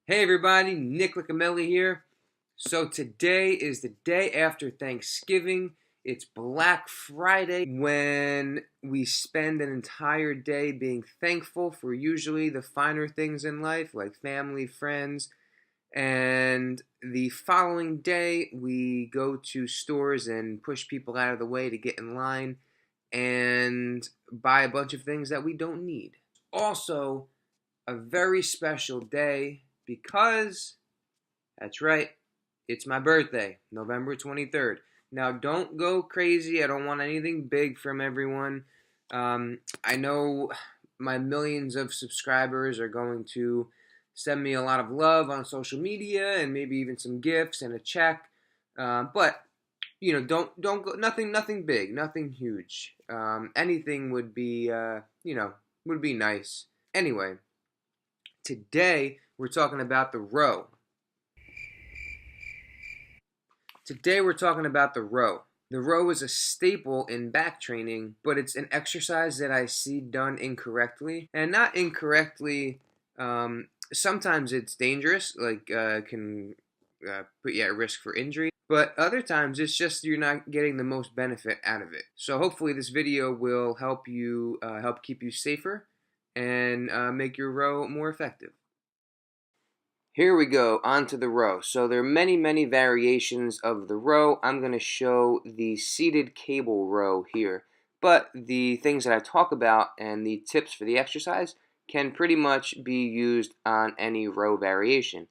Hey everybody, Nick Licameli here. So today is the day after Thanksgiving. It's Black Friday when we spend an entire day being thankful for usually the finer things in life like family, friends, and the following day we go to stores and push people out of the way to get in line and buy a bunch of things that we don't need. Also, a very special day because that's right, it's my birthday, November 23rd. Now, don't go crazy. I don't want anything big from everyone. I know my millions of subscribers are going to send me a lot of love on social media and maybe even some gifts and a check. But don't go nothing big, nothing huge. Anything would be would be nice. Anyway, today we're talking about the row. Today we're talking about the row. The row is a staple in back training, but it's an exercise that I see done incorrectly. And not incorrectly, sometimes it's dangerous, like can put you at risk for injury. But other times it's just you're not getting the most benefit out of it. So hopefully this video will help you, help keep you safer and make your row more effective. Here we go, onto the row. So there are many variations of the row. I'm going to show the seated cable row here. But the things that I talk about and the tips for the exercise can pretty much be used on any row variation.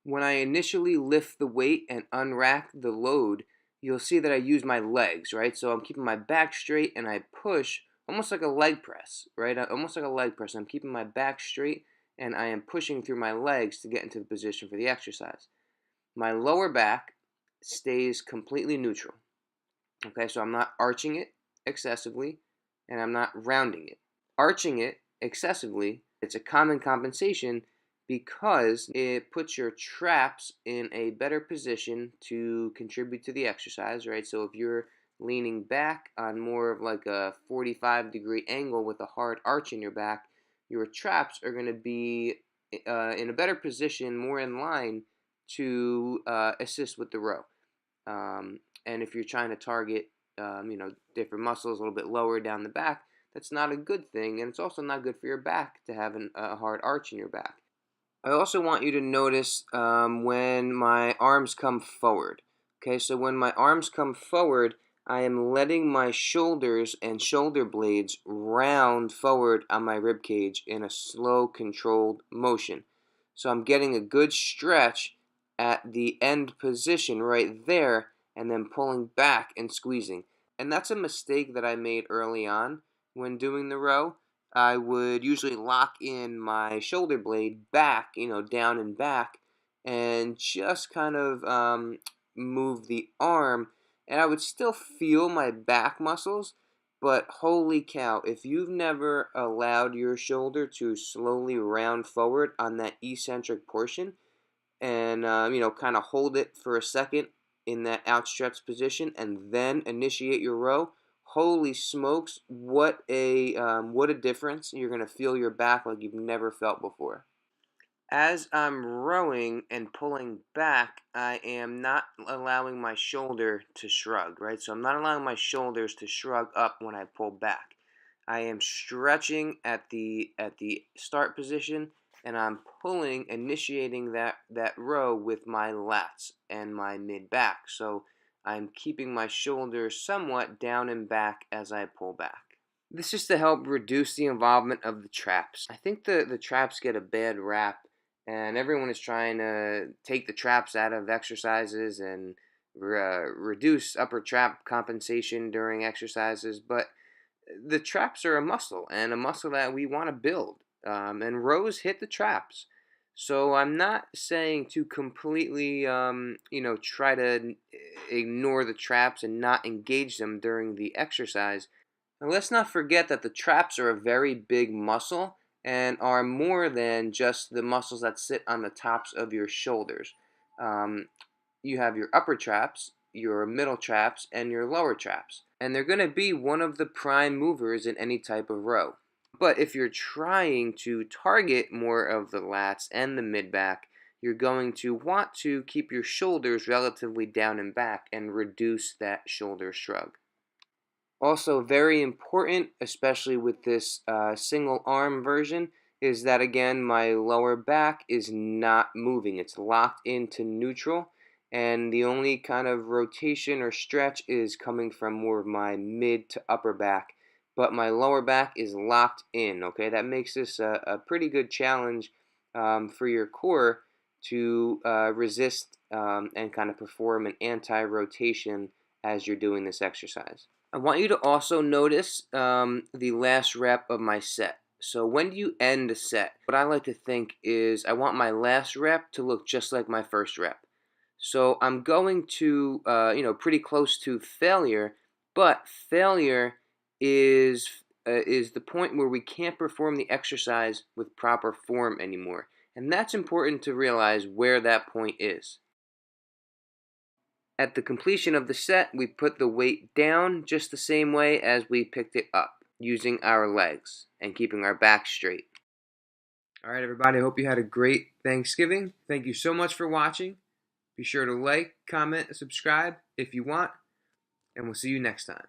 When I initially lift the weight and unrack the load, you'll see that I use my legs, right? So I'm keeping my back straight and I push almost like a leg press, right? Almost like a leg press. I'm keeping my back straight and I am pushing through my legs to get into the position for the exercise. My lower back stays completely neutral. Okay, so I'm not arching it excessively and I'm not rounding it. Arching it excessively, it's a common compensation because it puts your traps in a better position to contribute to the exercise, right? So if you're leaning back on more of like a 45-degree angle with a hard arch in your back, your traps are going to be in a better position, more in line to assist with the row. And if you're trying to target, different muscles a little bit lower down the back, that's not a good thing, and it's also not good for your back to have a hard arch in your back. I also want you to notice when my arms come forward. Okay, so when my arms come forward, I am letting my shoulders and shoulder blades round forward on my rib cage in a slow, controlled motion. So I'm getting a good stretch at the end position right there, and then pulling back and squeezing. And that's a mistake that I made early on when doing the row. I would usually lock in my shoulder blade back, down and back, and just kind of move the arm, and I would still feel my back muscles, but holy cow, if you've never allowed your shoulder to slowly round forward on that eccentric portion, and kind of hold it for a second in that outstretched position and then initiate your row, holy smokes, what a difference. You're going to feel your back like you've never felt before. As I'm rowing and pulling back, I am not allowing my shoulder to shrug, right? So I'm not allowing my shoulders to shrug up when I pull back. I am stretching at the start position, and I'm pulling, initiating that row with my lats and my mid back. So I'm keeping my shoulders somewhat down and back as I pull back. This is to help reduce the involvement of the traps. I think the traps get a bad rap, and everyone is trying to take the traps out of exercises and reduce upper trap compensation during exercises, but the traps are a muscle, and a muscle that we want to build, and rows hit the traps. So I'm not saying to completely, try to ignore the traps and not engage them during the exercise. Now, let's not forget that the traps are a very big muscle and are more than just the muscles that sit on the tops of your shoulders. Um, you have your upper traps, your middle traps, and your lower traps. And they're going to be one of the prime movers in any type of row. But if you're trying to target more of the lats and the mid back, you're going to want to keep your shoulders relatively down and back and reduce that shoulder shrug. Also, very important, especially with this single arm version, is that again, my lower back is not moving. It's locked into neutral, and the only kind of rotation or stretch is coming from more of my mid to upper back, but my lower back is locked in, okay? That makes this a pretty good challenge for your core to resist and kind of perform an anti-rotation as you're doing this exercise. I want you to also notice the last rep of my set. So when you end a set, what I like to think is I want my last rep to look just like my first rep. So I'm going to, pretty close to failure, but failure is the point where we can't perform the exercise with proper form anymore. And that's important to realize where that point is. At the completion of the set, we put the weight down just the same way as we picked it up, using our legs and keeping our back straight. All right, everybody, I hope you had a great Thanksgiving. Thank you so much for watching. Be sure to like, comment, and subscribe if you want, and we'll see you next time.